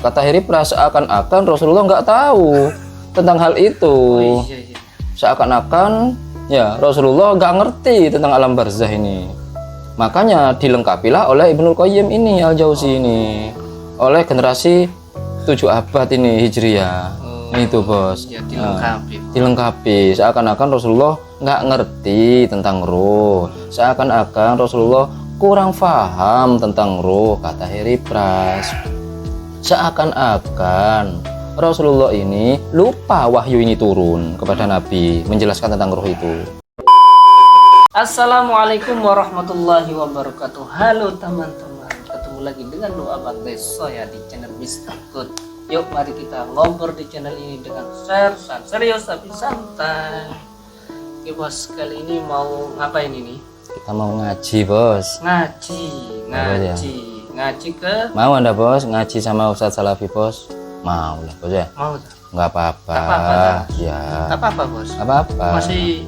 Kata Harry Pras, seakan-akan Rasulullah nggak tahu tentang hal itu. Seakan-akan ya Rasulullah nggak ngerti tentang alam barzah ini. Makanya dilengkapilah oleh Ibnul Qayyim ini, Al-Jauzi ini, oleh generasi 7 abad ini Hijriyah. Itu bos ya, dilengkapi. Dilengkapi seakan-akan Rasulullah nggak ngerti tentang ruh, seakan-akan Rasulullah kurang paham tentang ruh, kata Harry Pras. Seakan-akan Rasulullah ini lupa wahyu ini turun kepada Nabi menjelaskan tentang ruh itu. Assalamualaikum warahmatullahi wabarakatuh. Halo teman-teman, ketemu lagi dengan doa bakti saya di channel Mr. Good. Yuk mari kita ngobrol di channel ini dengan share dan serius tapi santai. Oke bos, kali ini mau ngapain ini? Kita mau ngaji bos. Ngaji ke? Mau anda bos ngaji sama Ustadz Salafi bos? Mau lah bos ya? Mau. Nggak apa-apa. Ya. Nggak apa-apa bos. Nggak apa-apa.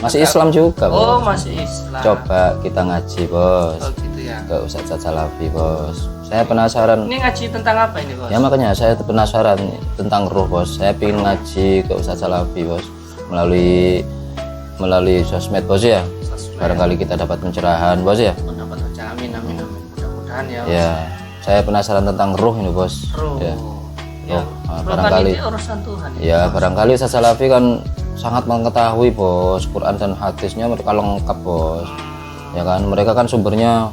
Masih Islam juga bos. Oh masih Islam. Coba kita ngaji bos. Oh gitu ya. Ke Ustadz Salafi bos. Saya penasaran. Ini ngaji tentang apa ini bos? Ya makanya saya penasaran tentang ruh bos. Saya ingin ngaji ke Ustadz Salafi bos melalui sosmed bos ya. Barangkali kita dapat pencerahan bos ya. Dapat pencerahan, amin. Mudah-mudahan ya. Ya, saya penasaran tentang ruh ini bos. Ruh. Ya. Ya. Nah, barangkali. Kan urusan Tuhan. Ya barangkali Ustadz Salafi kan sangat mengetahui bos Quran dan hadisnya mereka lengkap bos. Ya kan mereka kan sumbernya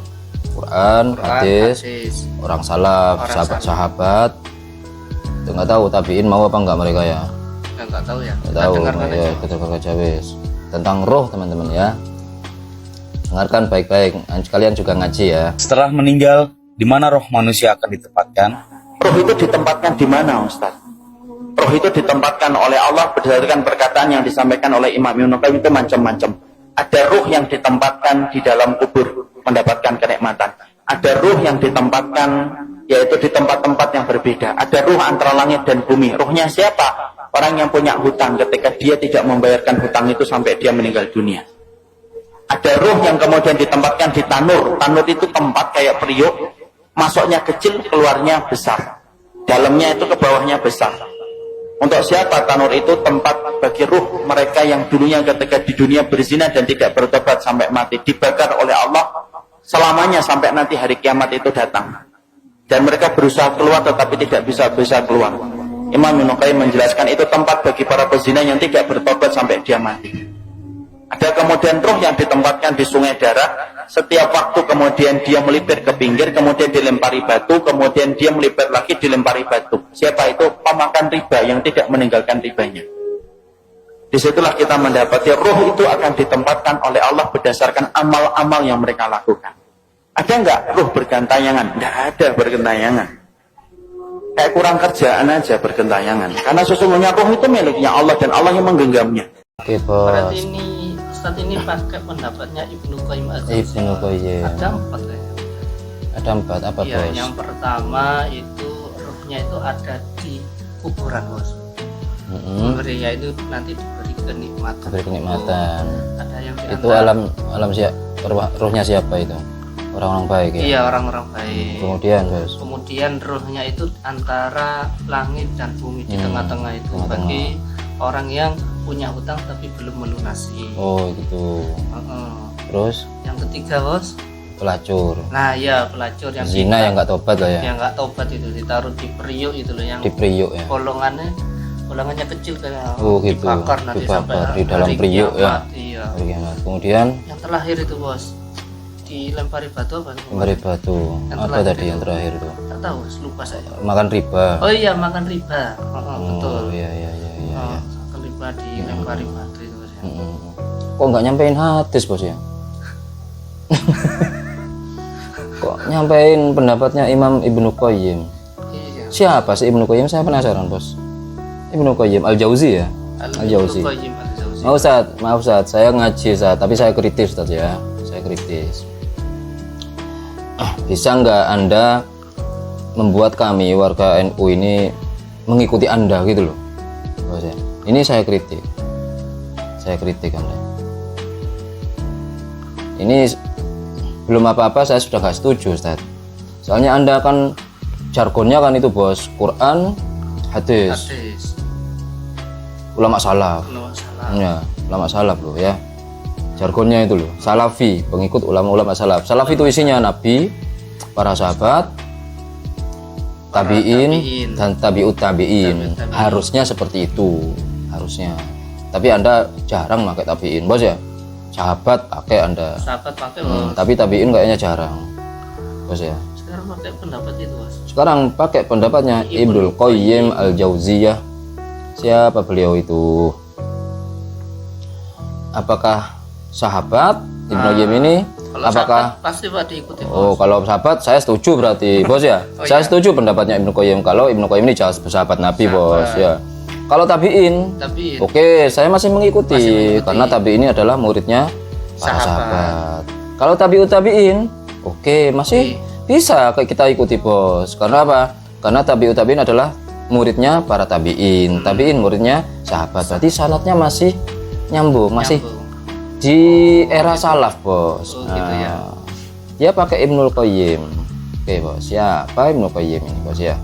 Quran, hadis, orang salaf, sahabat. Nggak tahu tabiin mau apa enggak mereka ya? Nggak tahu ya. Nggak tahu. Ya kita baca wis tentang roh teman-teman ya. Dengarkan baik-baik. Kalian juga ngaji ya. Setelah meninggal, di mana roh manusia akan ditempatkan? Roh itu ditempatkan di mana, Ustaz? Roh itu ditempatkan oleh Allah berdasarkan perkataan yang disampaikan oleh Imam Ibnu Qayyim itu macam-macam. Ada ruh yang ditempatkan di dalam kubur mendapatkan kenikmatan. Ada ruh yang ditempatkan yaitu di tempat-tempat yang berbeda. Ada ruh antara langit dan bumi. Ruhnya siapa? Orang yang punya hutang ketika dia tidak membayarkan hutang itu sampai dia meninggal dunia. Ada ruh yang kemudian ditempatkan di tanur. Tanur itu tempat kayak periuk, masuknya kecil, keluarnya besar. Dalamnya itu ke bawahnya besar. Untuk siapa tanur itu? Tempat bagi ruh mereka yang dulunya ketika di dunia berzina dan tidak bertobat sampai mati, dibakar oleh Allah selamanya sampai nanti hari kiamat itu datang. Dan mereka berusaha keluar tetapi tidak bisa keluar. Imam Ibnu Qayyim menjelaskan itu tempat bagi para pezina yang tidak bertobat sampai dia mati. Ada kemudian ruh yang ditempatkan di sungai darah. Setiap waktu kemudian dia melipir ke pinggir, kemudian dilempari batu, kemudian dia melipir lagi dilempari batu. Siapa itu? Pemakan riba yang tidak meninggalkan ribanya. Disitulah kita mendapati ruh itu akan ditempatkan oleh Allah berdasarkan amal-amal yang mereka lakukan. Ada nggak ruh bergantayangan? Nggak ada bergantayangan. Kayak kurang kerjaan aja bergantayangan. Karena sesungguhnya ruh itu miliknya Allah dan Allah yang menggenggamnya. Oke bos. Berarti Ustadz ini pakai pendapatnya Ibnu Qayyim Al-Jauzi. Ibnu Qayyim. Ada 4 ya. Ada 4 apa Ya, bos? yang pertama itu ruhnya itu ada di kuburan bos. Ya itu nanti diberi kenikmatan. Diberi kenikmatan. Ada yang Itu alam ruhnya siapa itu? Orang-orang baik ya? Iya orang-orang baik. Kemudian bos? Kemudian ruhnya itu antara langit dan bumi di tengah-tengah itu bagi orang yang punya hutang tapi belum melunasi. Oh gitu. Terus? Yang ketiga bos? Pelacur. Nah ya pelacur yang zina yang nggak tobat lah ya? Yang nggak tobat itu ditaruh di periuk itu loh yang di periuk ya? Bolongannya kecil kayak gitu. Dibakar nanti sampai di dalam periuk ya? Iya. Kemudian? Yang terakhir itu bos dilempari batu apa? Lempari batu. Apa tadi yang terakhir itu? Nggak tahu, lupa saya. Makan riba. Oh iya makan riba. Betul. Iya. Makan riba dilempari batu itu bos. Kok nggak nyampein hadis bos ya? Kok nyampein pendapatnya Imam Ibnu Qayyim? Iya. Siapa sih Ibnu Qayyim? Saya penasaran bos. Ibnu Qayyim Al-Jauzi ya? Al-Jauzi. Maaf Ustadz, saya ngaji Ustadz, tapi saya kritis Ustadz ya. Saya kritis. Bisa nggak Anda membuat kami warga NU ini mengikuti Anda gitu loh bos ya? Ini saya kritik Anda. Ini belum apa-apa saya sudah nggak setuju Ustaz. Soalnya Anda kan jargonnya kan itu bos, Quran, hadis, ulama salaf. Ulama salaf. Ya, ulama salaf loh ya. Jargonnya itu loh, salafi, pengikut ulama-ulama salaf. Salaf itu isinya nabi, para sahabat, tabi'in, dan tabi'ut tabi'in. Harusnya seperti itu, harusnya. Tapi Anda jarang pakai tabi'in, bos ya. Sahabat pakai Anda. Sahabat pakai bos. Tapi tabi'in kayaknya jarang, bos ya. Sekarang pakai pendapat itu bos. Sekarang pakai pendapatnya Ibnul Qayyim Al-Jauziyah. Siapa beliau itu? Apakah sahabat Ibnu Qayyim ini? Kalau Apakah sahabat, pasti Pak diikuti bos. Oh, kalau sahabat saya setuju berarti, bos ya. Saya setuju pendapatnya Ibnu Qayyim kalau Ibnu Qayyim ini sahabat Nabi, bos ya. Kalau tabi'in, Tabi'in. oke, saya masih mengikuti karena tabi'in ini adalah muridnya para sahabat. Kalau tabi'ut tabi'in, oke, masih bisa kita ikuti, bos. Karena apa? Karena tabi'ut tabi'in adalah muridnya para tabi'in. Tabi'in muridnya sahabat. Berarti sanadnya masih nyambung, masih di era salaf, bos. Oh, gitu ya. Dia pakai Ibnul Qayyim. Oke, bos. Siapa Ibnul Qayyim ini, bos ya?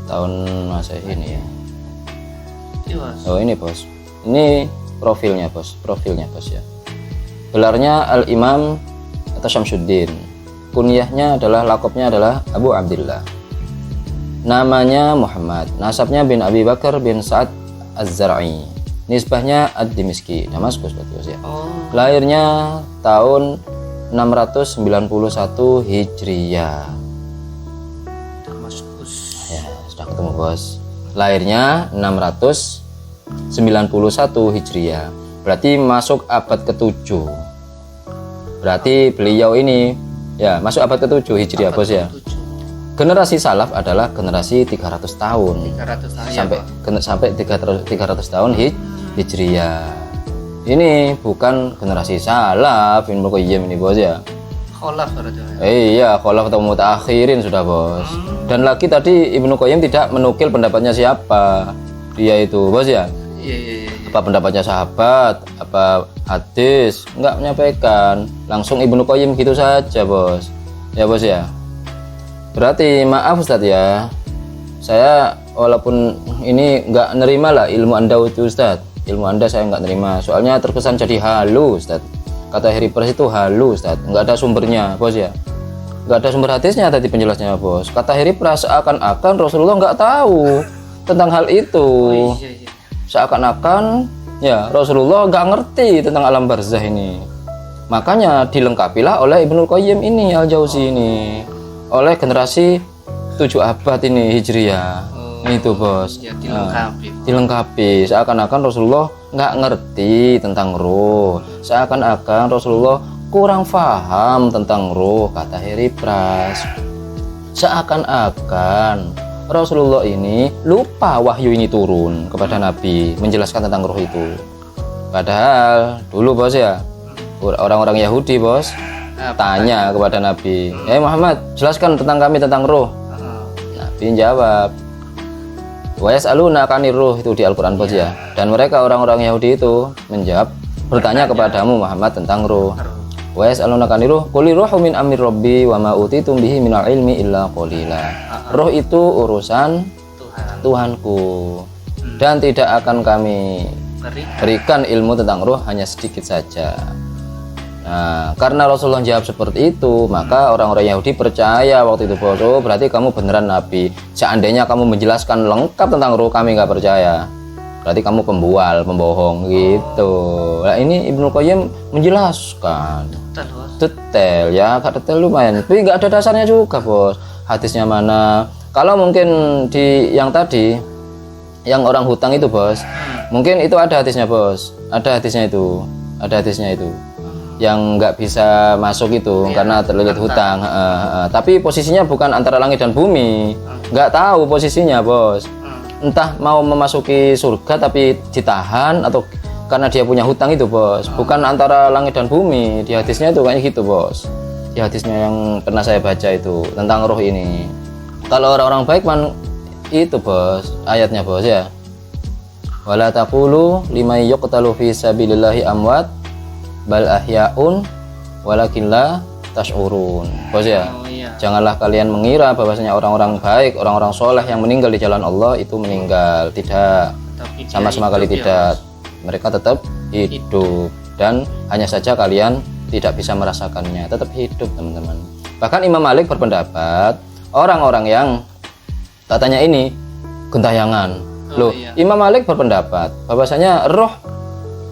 Tahun masa ini ya. Iya, bos. Oh, ini, bos. Ini profilnya, bos. Profilnya, bos ya. Gelarnya Al-Imam atau Syamsuddin. Kunyahnya adalah, lakopnya adalah Abu Abdillah. Namanya Muhammad. Nasabnya bin Abi Bakar bin Sa'ad Az-Zar'i. Nisbahnya Ad-Dimiski, Damaskus berarti, bos ya. Oh, Lahirnya tahun 691 Hijriyah. Damaskus. Ya, sudah ketemu, bos. Lahirnya 691 Hijriyah. Berarti masuk abad ke-7. Berarti beliau ini ya masuk abad ke-7 Hijriyah, bos ya. Generasi salaf adalah generasi 300 tahun. 300 tahun Sampai 300 tahun Hijriyah. Ini bukan generasi salaf Ibnu Qayyim ini, bos ya. Kholaf berarti. Iya, kholaf atau mutaakhirin sudah, bos. Dan lagi tadi Ibnu Qayyim tidak menukil pendapatnya siapa. Dia itu, bos ya. Iya. Apa pendapatnya sahabat, apa hadis, enggak menyampaikan. Langsung Ibnu Qayyim gitu saja, bos. Ya, bos ya. Berarti maaf Ustadz ya. Saya walaupun ini enggak nerima lah ilmu Anda itu, Ustadz. Ilmu Anda saya enggak nerima. Soalnya terkesan jadi halu, Ustadz. Kata Harry Pers itu halu, Ustadz. Enggak ada sumbernya, bos ya. Enggak ada sumber hadisnya tadi penjelasnya, bos. Kata Harry Pers seakan-akan Rasulullah enggak tahu tentang hal itu. Iya. Seakan-akan ya Rasulullah nggak ngerti tentang alam barzah ini. Makanya dilengkapilah oleh Ibnul Qayyim ini, Al-Jauzi ini, oleh generasi 7 abad ini Hijriyah. Itu, bos. Ya, dilengkapi. Dilengkapi. Seakan-akan Rasulullah nggak ngerti tentang ruh. Seakan-akan Rasulullah kurang paham tentang ruh, kata Harry Pras. Seakan-akan Rasulullah ini lupa wahyu ini turun kepada Nabi menjelaskan tentang roh itu. Padahal dulu, bos ya, orang-orang Yahudi, bos, tanya kepada Nabi, Muhammad, jelaskan tentang kami tentang roh. Nabi jawab, wa yas'aluna 'anir ruh, itu di Al-Qur'an, bos ya. Dan mereka orang-orang Yahudi itu menjawab, bertanya kepadamu Muhammad tentang roh. Wa yas'aluna 'anir ruh, qul ruhu min amri rabbi wa ma utitum bihi minal ilmi illa qalila. Roh itu urusan Tuhanku, dan tidak akan kami berikan ilmu tentang roh hanya sedikit saja. Nah, karena Rasulullah jawab seperti itu, maka orang-orang Yahudi percaya waktu itu, bos. Oh, berarti kamu beneran Nabi. Seandainya kamu menjelaskan lengkap tentang roh, kami nggak percaya. Berarti kamu pembual, pembohong gitu. Nah, ini Ibnu Qayyim menjelaskan detail ya, agak detail lumayan, tapi nggak ada dasarnya juga, bos. Hadisnya mana? Kalau mungkin di yang tadi, yang orang hutang itu, bos, mungkin itu ada hadisnya, bos. Ada hadisnya itu, yang nggak bisa masuk itu karena terlilit hutang. Tapi posisinya bukan antara langit dan bumi, nggak tahu posisinya, bos. Entah mau memasuki surga tapi ditahan atau karena dia punya hutang itu, bos. Bukan antara langit dan bumi. Di hadisnya itu kayaknya gitu, bos. Di hadisnya yang pernah saya baca itu tentang roh ini. Kalau orang-orang baik man itu, bos, ayatnya, bos ya. Wala taqulu liman yuqtalu fi sabilillahi amwat bal ahya'un walakin la tash'urun. Bos ya. Oh iya. Janganlah kalian mengira bahwasanya orang-orang baik, orang-orang soleh yang meninggal di jalan Allah itu meninggal. Tidak, Tapi dia sama sekali hidup ya, tidak. Mereka tetap hidup dan hanya saja kalian tidak bisa merasakannya. Tetap hidup teman-teman. Bahkan Imam Malik berpendapat orang-orang yang katanya ini gentayangan. Loh, iya. Imam Malik berpendapat bahwasanya roh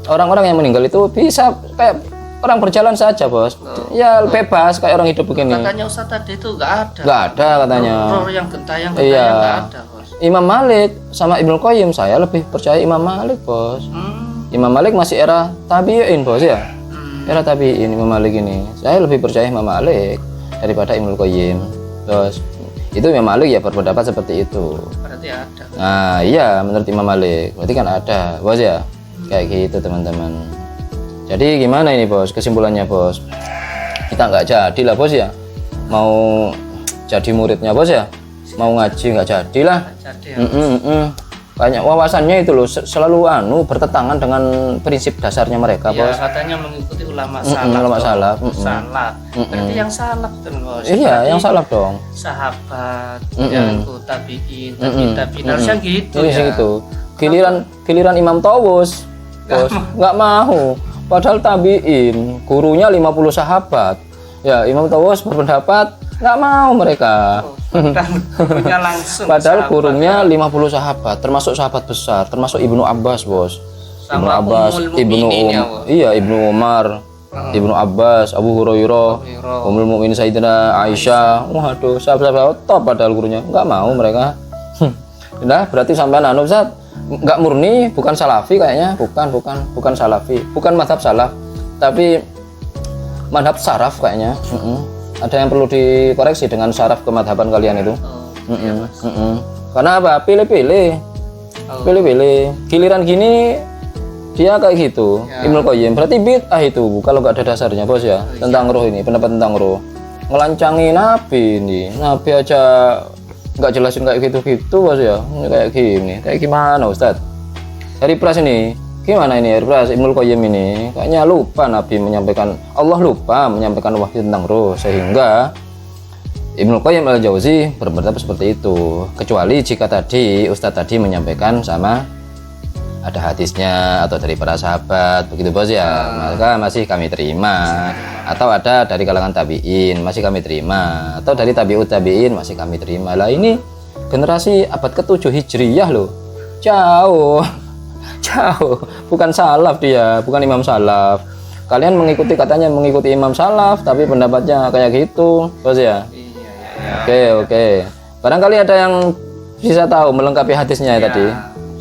orang-orang yang meninggal itu bisa kayak orang berjalan saja, Bos. Ya bebas kayak orang hidup begini. Katanya Ustaz tadi itu nggak ada. Nggak ada katanya. Roh yang gentayang Iya. nggak ada, Bos. Imam Malik sama Ibnu Qayyim, saya lebih percaya Imam Malik, Bos. Imam Malik masih era tabi'in, Bos ya. Era tabi'in Imam Malik ini. Saya lebih percaya Imam Malik daripada Ibnu Qayyim. Bos. Itu Imam Malik ya berpendapat seperti itu. Berarti ada. Nah, iya menurut Imam Malik. Berarti kan ada, Bos ya. Kayak gitu, teman-teman. Jadi gimana ini, Bos? Kesimpulannya, Bos. Kita nggak jadi lah, Bos ya. Mau jadi muridnya, Bos ya. Mau ngaji nggak jadilah. Jadi Banyak wawasannya itu loh selalu bertentangan dengan prinsip dasarnya mereka, ya, Bos. katanya mengikuti ulama salaf. Ulama salaf. Salaf. Berarti yang salaf tuh, Bos. Iya, Berarti yang salaf dong. sahabat, yang tabiin, tabiin harusnya gitu Iya, ya. gitu. Giliran Imam Tawus, Bos, nggak mau. Padahal tabiin, gurunya 50 sahabat. Ya, Imam Tawus berpendapat nggak mau mereka. Punya langsung. Padahal sahabat. gurunya 50 sahabat, termasuk sahabat besar, termasuk Ibnu Abbas, Bos. Ibnu Sama Abbas, Ummul Ibnu Mukminin ya, Bos. Iya, Ibnu Umar, Ibnu Abbas, Abu Hurairah, Ummul Mukminin Sayyidina Aisyah. Waduh, sahabat-sahabat top padahal gurunya. Nggak mau mereka. Nah, berarti sampean Ustaz, nggak murni, bukan salafi kayaknya, bukan salafi, bukan madhab salaf, tapi madhab saraf kayaknya. Ada yang perlu dikoreksi dengan saraf kemadhaban kalian itu. Karena apa? Pilih-pilih. Giliran gini dia kayak gitu. Ibnu Qayyim berarti bid'ah itu kalau nggak ada dasarnya, Bos ya. Tentang roh ini, pendapat tentang roh. Ngelancangi Nabi ini. Nabi aja nggak jelasin kayak gitu-gitu, Bos ya. Ini kayak gini. Kayak gimana, Ustaz? Dari pras ini gimana ini Pras Ibnu Qayyim ini kayaknya lupa Nabi menyampaikan, Allah lupa menyampaikan wahyu tentang roh, sehingga Ibnu Qayyim al-Jauzi berpendapat seperti itu, kecuali jika tadi Ustadz tadi menyampaikan sama ada hadisnya atau dari para sahabat begitu, Bos ya, maka masih kami terima. Atau ada dari kalangan tabi'in masih kami terima, atau dari tabi'ut tabi'in masih kami terima. Lah ini generasi abad ke-7 Hijriyah loh, jauh, bukan salaf dia, bukan imam salaf. Kalian katanya mengikuti imam salaf, tapi pendapatnya kayak gitu, Bos ya. Oke. Barangkali ada yang bisa tahu melengkapi hadisnya ya tadi.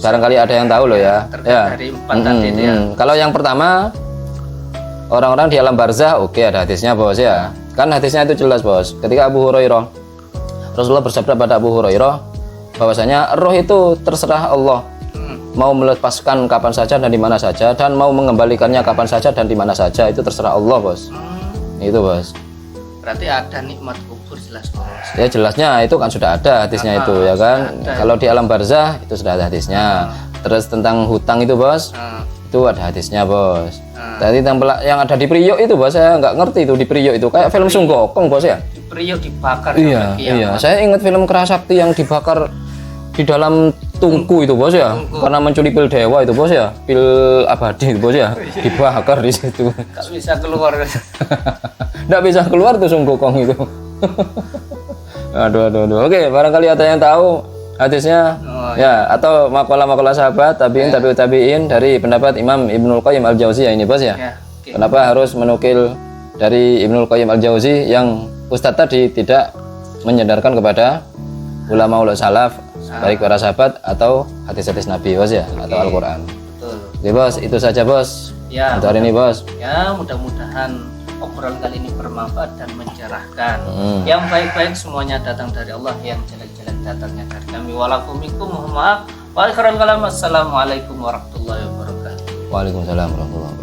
Barangkali ada yang tahu loh ya. Dari 4 tadi itu ya. Kalau yang pertama orang-orang di alam barzah, oke, ada hadisnya, Bos ya. Kan hadisnya itu jelas, Bos. Ketika Abu Hurairah, Rasulullah bersabda pada Abu Hurairah bahwasanya roh itu terserah Allah. Mau melepaskan kapan saja dan di mana saja, dan mau mengembalikannya kapan saja dan di mana saja, itu terserah Allah, Bos. Itu, Bos. Berarti ada nikmat kubur jelas, Bos. Ya jelasnya itu kan sudah ada hadisnya itu ya kan. Kalau di alam barzah itu sudah ada hadisnya. Terus tentang hutang itu, Bos, itu ada hadisnya, Bos. Tadi yang ada di Priok itu, Bos, saya nggak ngerti itu di Priok itu kayak film Sunggokong, Bos ya. Di Priok dibakar. Iya. Saya ingat film Kerasakti yang dibakar di dalam tungku itu, Bos ya, karena mencuri pil dewa itu, Bos ya, pil abadi itu, Bos ya, dibakar di situ. Nggak bisa keluar. Nggak bisa keluar tuh Sunggokong itu. Aduh. Oke, barangkali ada yang tahu hadisnya, ya, atau makalah sahabat tabiin dari pendapat Imam Ibnu Qayyim al-Jauzi ini, Bos ya. Kenapa harus menukil dari Ibnu Qayyim al-Jauzi yang Ustadz tadi tidak menyadarkan kepada ulama salaf, baik para sahabat atau hadis-hadis Nabi, Bos ya, atau Al-Quran. Betul. Oke, Bos, itu saja, Bos. Ya, untuk hari ini, Bos. Ya, mudah-mudahan obrolan kali ini bermanfaat dan mencerahkan. Yang baik-baik semuanya datang dari Allah, yang jelek-jelek datangnya dari kami. Walakumikum, mohon maaf. Wa akhiral kalam, assalamualaikum warahmatullahi wabarakatuh. Waalaikumsalam warahmatullahi wabarakatuh.